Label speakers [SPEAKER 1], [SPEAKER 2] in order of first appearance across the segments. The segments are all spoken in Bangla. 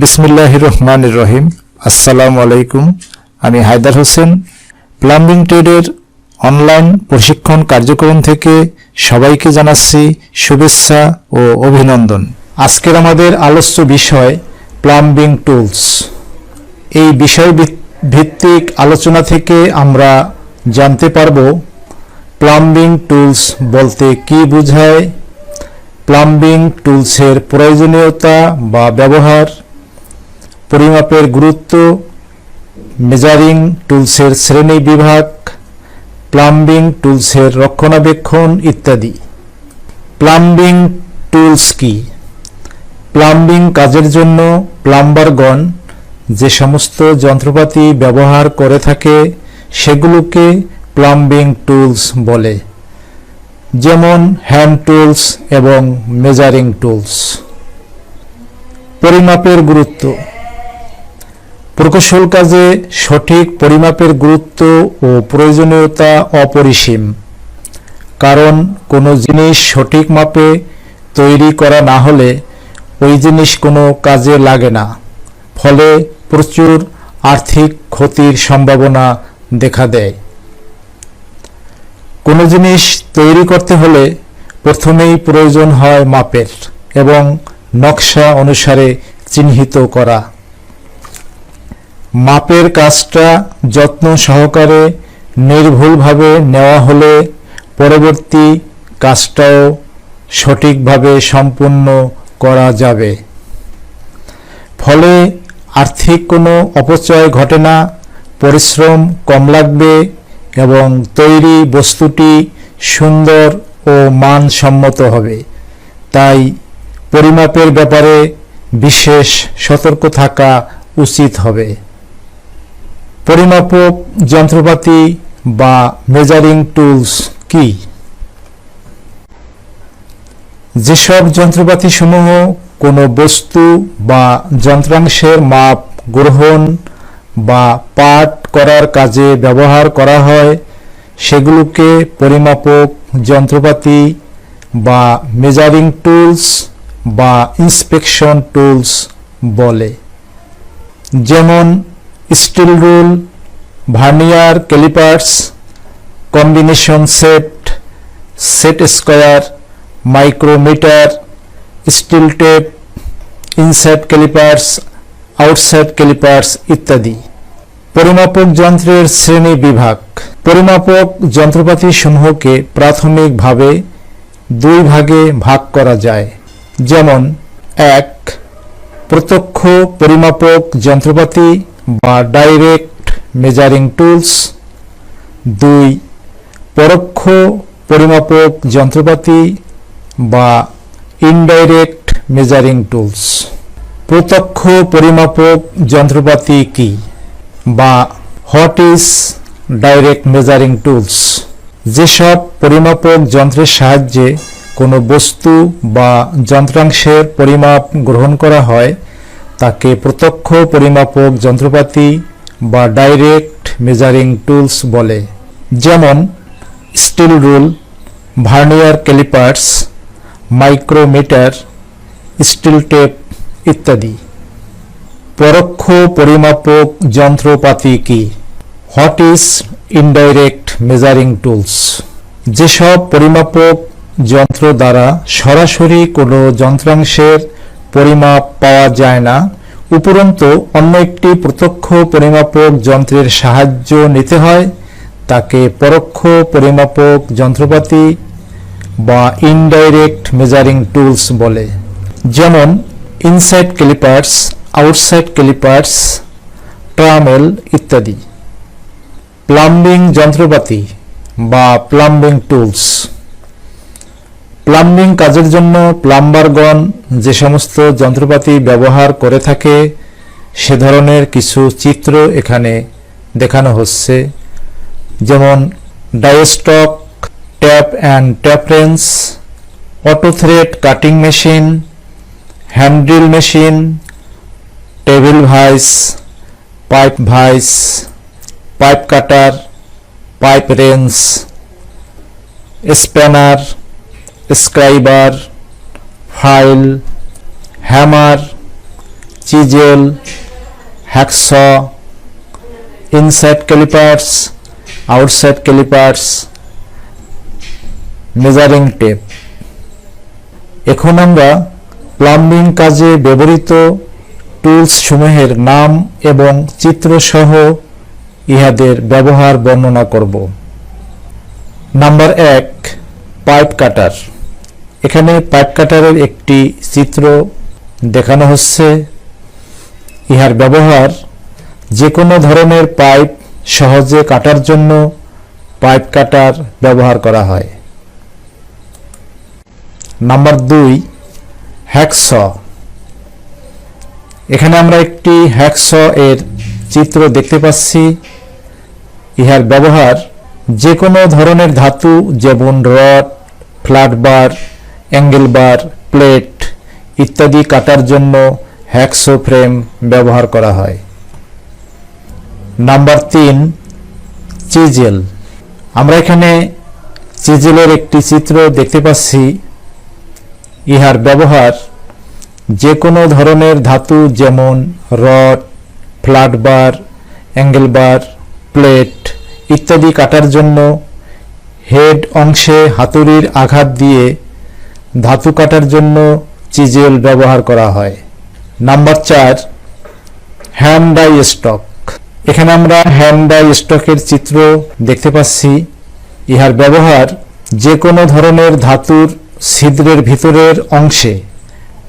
[SPEAKER 1] বিসমিল্লাহির রহমানির রহিম। আসসালামু আলাইকুম। আমি হায়দার হোসেন। প্লাম্বিং ট্রেডের অনলাইন প্রশিক্ষণ কার্যক্রম থেকে সবাইকে জানাচ্ছি শুভেচ্ছা ও অভিনন্দন। আজকের আমাদের আলোচ্য বিষয় প্লাম্বিং টুলস। এই বিষয় ভিত্তিক আলোচনা থেকে আমরা জানতে পারব প্লাম্বিং টুলস বলতে কী বোঝায়, প্লাম্বিং টুলসের প্রয়োজনীয়তা বা ব্যবহার, পরিমাপের গুরুত্ব, মেজারিং টুলসের শ্রেণী বিভাগ, প্লাম্বিং টুলসের রক্ষণাবেক্ষণ ইত্যাদি। প্লাম্বিং টুলস কি? প্লাম্বিং কাজের জন্য প্লাম্বারগণ যে সমস্ত যন্ত্রপাতি ব্যবহার করে থাকে সেগুলোকে প্লাম্বিং টুলস বলে, যেমন হ্যান্ড টুলস এবং মেজারিং টুলস। পরিমাপের গুরুত্ব। প্রকৌশল কাজে সঠিক পরিমাপের গুরুত্ব ও প্রয়োজনীয়তা অপরিসীম, কারণ কোনো জিনিস সঠিক মাপে তৈরি করা না হলে ওই জিনিস কোনো কাজে লাগে না, ফলে প্রচুর আর্থিক ক্ষতির সম্ভাবনা দেখা দেয়। কোনো জিনিস তৈরি করতে হলে প্রথমেই প্রয়োজন হয় মাপের এবং নকশা অনুসারে চিহ্নিত করা। মাপের কাজটা যত্ন সহকারে নির্ভুলভাবে নেওয়া হলে পরবর্তী কাজটাও সঠিকভাবে সম্পূর্ণ করা যাবে। ফলে আর্থিক কোনো অপচয় ঘটে না, পরিশ্রম কম লাগবে এবং তৈরি বস্তুটি সুন্দর ও মানসম্মত হবে। তাই পরিমাপের ব্যাপারে বিশেষ সতর্ক থাকা উচিত হবে। পরিমাপক যন্ত্রপাতি বা মেজারিং টুলস কি? যেসব যন্ত্রপাতিসমূহ কোনো বস্তু বা যন্ত্রাংশের মাপ গ্রহণ বা পাঠ করার কাজে ব্যবহার করা হয় সেগুলোকে পরিমাপক যন্ত্রপাতি বা মেজারিং টুলস বা ইন্সপেকশন টুলস বলে, যেমন steel rule, vernier callipers, combination set, set square, micrometer, steel tape, inside callipers, outside callipers ইত্যাদি। পরিমাপক যন্ত্রের শ্রেণী বিভাগ। পরিমাপক যন্ত্রপাতিসমূহকে প্রাথমিকভাবে দুই ভাগে ভাগ করা যায়, যেমন ১. প্রত্যক্ষ পরিমাপক যন্ত্রপাতি বা ডাইরেক্ট মেজারিং টুলস। ২. পরোক্ষ পরিমাপক যন্ত্রপাতি বা ইনডাইরেক্ট মেজারিং টুলস। প্রত্যক্ষ পরিমাপক যন্ত্রপাতি কি, বা what is direct measuring tools? যেসব পরিমাপক যন্ত্রের সাহায্যে কোনো বস্তু বা যন্ত্রাংশের পরিমাপ গ্রহণ করা হয় তাকে প্রত্যক্ষ পরিমাপক যন্ত্রপাতি বা ডাইরেক্ট মেজারিং টুলস বলে, যেমন steel rule, vernier callipers, micrometer, steel tape ইত্যাদি। পরোক্ষ পরিমাপক যন্ত্রপাতি কি? What is indirect measuring tools? যেসব পরিমাপক যন্ত্র দ্বারা সরাসরি কোনো যন্ত্রাংশের পরিমাপ পাওয়া যায় না, উপরন্তু অন্য একটি প্রত্যক্ষ পরিমাপক যন্ত্রের সাহায্য নিতে হয়, তাকে পরোক্ষ পরিমাপক যন্ত্রপাতি বা ইনডাইরেক্ট মেজারিং টুলস বলে, যেমন inside callipers, outside callipers, Tramell ইত্যাদি। প্লাম্বিং যন্ত্রপাতি বা প্লাম্বিং টুলস। প্লাম্বিং কাজের জন্য প্লাম্বারগণ যে সমস্ত যন্ত্রপাতি ব্যবহার করে থাকে সে ধরনের কিছু চিত্র এখানে দেখানো হচ্ছে, যেমন die stock, tap and tap wrench, auto thread cutting machine, hand drill machine, table vice, pipe vice, pipe cutter, pipe wrench, spanner, scriber, file, hammer, chisel, hacksaw, inside callipers, outside callipers, measuring tape. এখন আমরা প্লাম্বিং কাজে ব্যবহৃত টুলস সমূহের নাম এবং চিত্র সহ ইহাদের ব্যবহার বর্ণনা করব। নাম্বার 1, পাইপ কাটার। এখানে পাইপ কাটারের একটি চিত্র দেখানো হচ্ছে। ইহার ব্যবহার যে কোনো ধরনের পাইপ সহজে কাটার জন্য পাইপ কাটার ব্যবহার করা হয়। Number 2, hacks. এখানে আমরা একটি হ্যাকস এর চিত্র দেখতে পাচ্ছি। ইহার ব্যবহার যে কোনো ধরনের ধাতু যেমন রড, ফ্ল্যাট বার, অ্যাঙ্গেল বার, প্লেট ইত্যাদি কাটার জন্য হ্যাকসো ফ্রেম ব্যবহার করা হয়। Number 3, chisel. আমরা এখানে চিজেলের একটি চিত্র দেখতে পাচ্ছি। ইহার ব্যবহার যে কোনো ধরনের ধাতু যেমন রড, ফ্ল্যাট বার, অ্যাঙ্গেল বার, প্লেট ইত্যাদি কাটার জন্য হেড অংশে হাতুড়ির আঘাত দিয়ে ধাতু কাটার জন্য চিজেল ব্যবহার করা হয়। Number 4, hand die stock. এখানে আমরা হ্যান্ড ডাই স্টকের চিত্র দেখতে পাচ্ছি। ইহার ব্যবহার যে কোনো ধরনের ধাতুর ছিদ্রের ভিতরের অংশে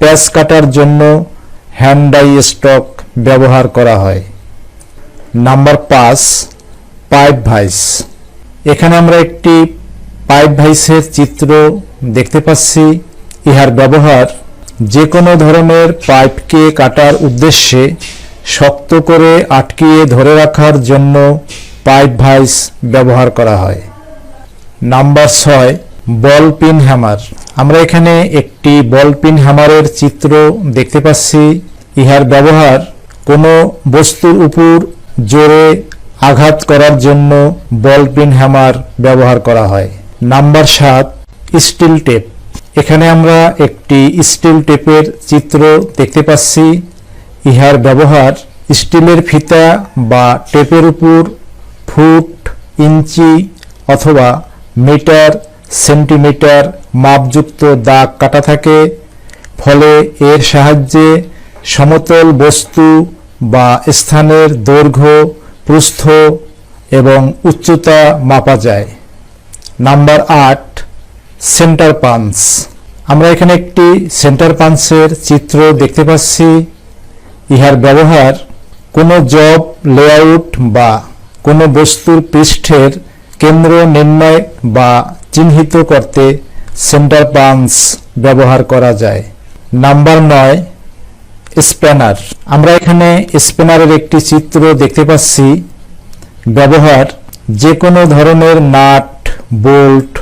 [SPEAKER 1] প্যাচ কাটার জন্য হ্যান্ড ডাই স্টক ব্যবহার করা হয়। Number 5, pipe vice. এখানে আমরা একটি পাইপ ভাইসের চিত্র দেখতে পাচ্ছি। ইহার ব্যবহার যে কোনো ধরনের পাইপকে কাটার উদ্দেশ্যে শক্ত করে আটকিয়ে ধরে রাখার জন্য পাইপ ভাইস ব্যবহার করা হয়। নাম্বার 6, বল পিন হ্যামার। আমরা এখানে একটি বল পিন হ্যামারের চিত্র দেখতে পাচ্ছি। ইহার ব্যবহার কোনো বস্তুর উপর জোরে আঘাত করার জন্য বল পিন হ্যামার ব্যবহার করা হয়। Number 7, steel tape. এখানে আমরা একটি স্টিল টেপের চিত্র দেখতে পাচ্ছি। ইহার ব্যবহার স্টিলের ফিতা বা টেপের উপর ফুট, ইঞ্চি অথবা মিটার, সেন্টিমিটার মাপযুক্ত দাগ কাটা থাকে। ফলে এর সাহায্যে সমতল বস্তু বা স্থানের দৈর্ঘ্য, প্রস্থ এবং উচ্চতা মাপা যায়। Number 8, centre punch. আমরা এখানে একটি সেন্টার পাঞ্চের চিত্র দেখতে পাচ্ছি। ইহার ব্যবহার কোনো জব লেআউট বা কোনো বস্তুর পৃষ্ঠের কেন্দ্র নির্ণয় বা চিহ্নিত করতে সেন্টার পাঞ্চ ব্যবহার করা যায়। Number 9, spanner. আমরা এখানে স্প্যানারের একটি চিত্র দেখতে পাচ্ছি। ব্যবহার যে কোনো ধরনের নাট, বোল্ট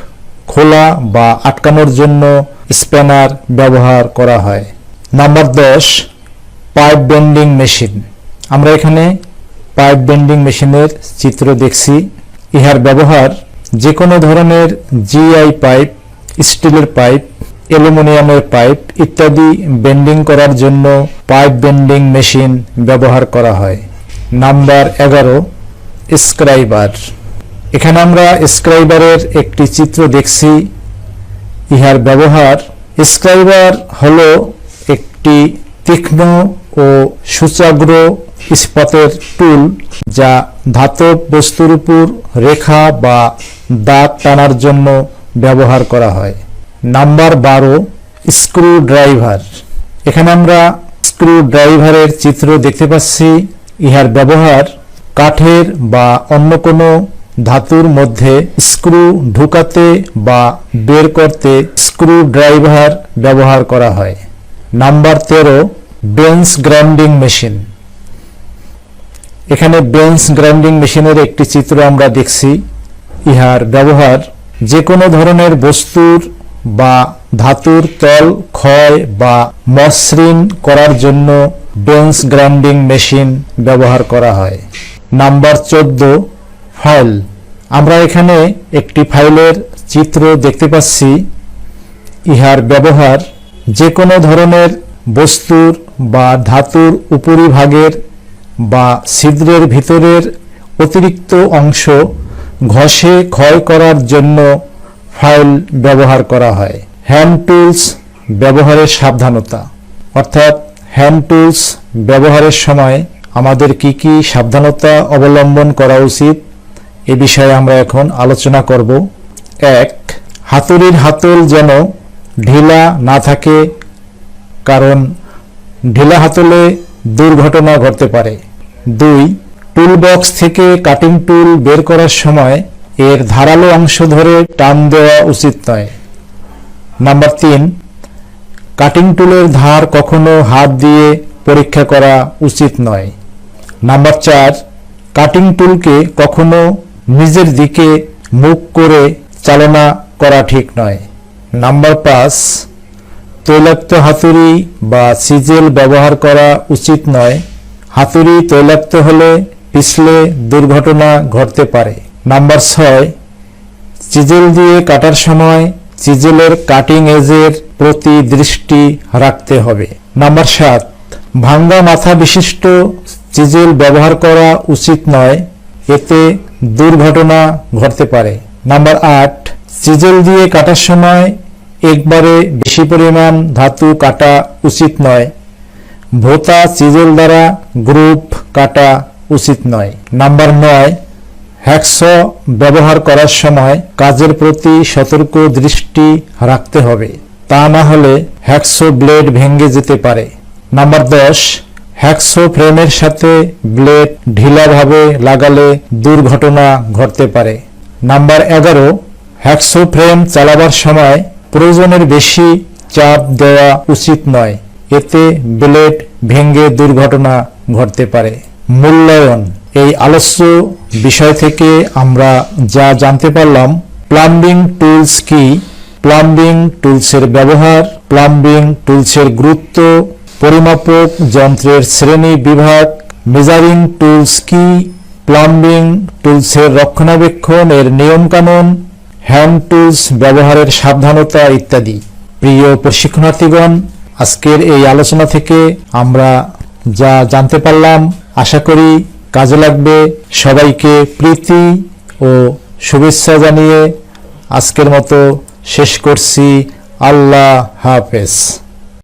[SPEAKER 1] খোলা বা আটকানোর জন্য স্প্যানার ব্যবহার করা হয়। Number 10, pipe bending machine. আমরা এখানে পাইপ বেন্ডিং মেশিনের চিত্র দেখছি। ইহার ব্যবহার যে কোনো ধরনের জিআই পাইপ, স্টিলের পাইপ, অ্যালুমিনিয়ামের পাইপ ইত্যাদি বেন্ডিং করার জন্য পাইপ বেন্ডিং মেশিন ব্যবহার করা হয়। নাম্বার 11, স্ক্রাইবার। এখানে আমরা স্ক্রাইবারের একটি চিত্র দেখছি। ইহার ব্যবহার, স্ক্রাইবার হলো একটি তীক্ষ্ণ ও সুচাগ্র ইস্পাতের টুল যা ধাতব বস্তুর উপর রেখা বা দাগ টানার জন্য ব্যবহার করা হয়। Number 12, screw driver. এখানে আমরা স্ক্রু ড্রাইভারের চিত্র দেখতে পাচ্ছি। ইহার ব্যবহার কাঠের বা অন্য কোনো ধাতুর মধ্যে স্ক্রু ঢুকাতে বা বের করতে স্ক্রু ড্রাইভার ব্যবহার করা হয়। Number 13, bench grinding machine. এখানে বেঞ্চ গ্রাইন্ডিং মেশিনের একটি চিত্র আমরা দেখছি। ইহার ব্যবহার যে কোনো ধরনের বস্তুর বা ধাতুর তল ক্ষয় বা মসৃণ করার জন্য বেঞ্চ গ্রাইন্ডিং মেশিন ব্যবহার করা হয়। Number 14, file. আমরা এখানে একটি ফাইলের চিত্র দেখতে পাচ্ছি। ইহার ব্যবহার যে কোনো ধরনের বস্তুর বা ধাতুর উপরিভাগের বা ছিদ্রের ভিতরের অতিরিক্ত অংশ ঘষে ক্ষয় করার জন্য ফাইল ব্যবহার করা হয়। হ্যান্ড টুলস ব্যবহারের সাবধানতা, অর্থাৎ হ্যান্ড টুলস ব্যবহারের সময় আমাদের কি কি সাবধানতা অবলম্বন করা উচিত এ বিষয়ে আমরা এখন আলোচনা করব। 1. হাতুড়ির হাতল যেন ঢিলা না থাকে, কারণ ঢিলা হাতলে দুর্ঘটনা ঘটতে পারে। 2. টুল বক্স থেকে কাটিং টুল বের করার সময় এর ধারালো অংশ ধরে টান দেওয়া উচিত নয়। নাম্বার 3. কাটিং টুলের ধার কখনো হাত দিয়ে পরীক্ষা করা উচিত নয়। নাম্বার 4. কাটিং টুলকে কখনো নিজের দিকে মুখ করে চালনা করা ঠিক নয়। নাম্বার 5. তৈলাক্ত হাতুড়ি বা সিজেল ব্যবহার করা উচিত নয়। হাতুড়ি তৈলাক্ত হলে পিছলে দুর্ঘটনা ঘটতে পারে। নাম্বার 6. চিজেল দিয়ে কাটার সময় চিজেলের কাটিং এজের প্রতি দৃষ্টি রাখতে হবে। নাম্বার 7. ভাঙ্গা মাথা বিশিষ্ট চিজেল ব্যবহার করা উচিত নয়, এতে দুর্ঘটনা ঘটতে পারে। নাম্বার 8. চিজেল দিয়ে কাটার সময় একবারে বেশি পরিমাণ ধাতু কাটা উচিত নয়। ভোঁতা চিজেল দ্বারা গ্রুপ কাটা উচিত নয়। নাম্বার 9. হ্যাকসো ব্যবহার করার সময় কাজের প্রতি সতর্ক দৃষ্টি রাখতে হবে, তা না হলে হ্যাকসো ব্লেড ভেঙে যেতে পারে। নাম্বার 10. হ্যাকসো ফ্রেমের সাথে ব্লেড ঢিলাভাবে লাগালে দুর্ঘটনা ঘটতে পারে। নাম্বার 11. হ্যাকসো ফ্রেম চালাবার সময় প্রয়োজনের বেশি চাপ দেওয়া উচিত নয়, এতে ব্লেড ভেঙে দুর্ঘটনা ঘটতে পারে। মূল্যায়ন, এই আলোচ্য বিষয় থেকে আমরা যা জানতে পারলাম: প্লাম্বিং টুলস কি, প্লাম্বিং টুলসের ব্যবহার, প্লাম্বিং টুলসের গুরুত্ব, পরিমাপক যন্ত্রের শ্রেণী বিভাগ, মেজারিং টুলস কি, প্লাম্বিং টুলসের রক্ষণাবেক্ষণ এর নিয়মকানুন, হ্যান্ড টুলস ব্যবহারের সাবধানতা ইত্যাদি। প্রিয় প্রশিক্ষণার্থীগণ, আজকের এই আলোচনা থেকে আমরা যা জানতে পারলাম আশা করি কাজে লাগবে। সবাইকে প্রীতি ও শুভেচ্ছা জানিয়ে আজকের মতো শেষ করছি। আল্লাহ হাফেজ।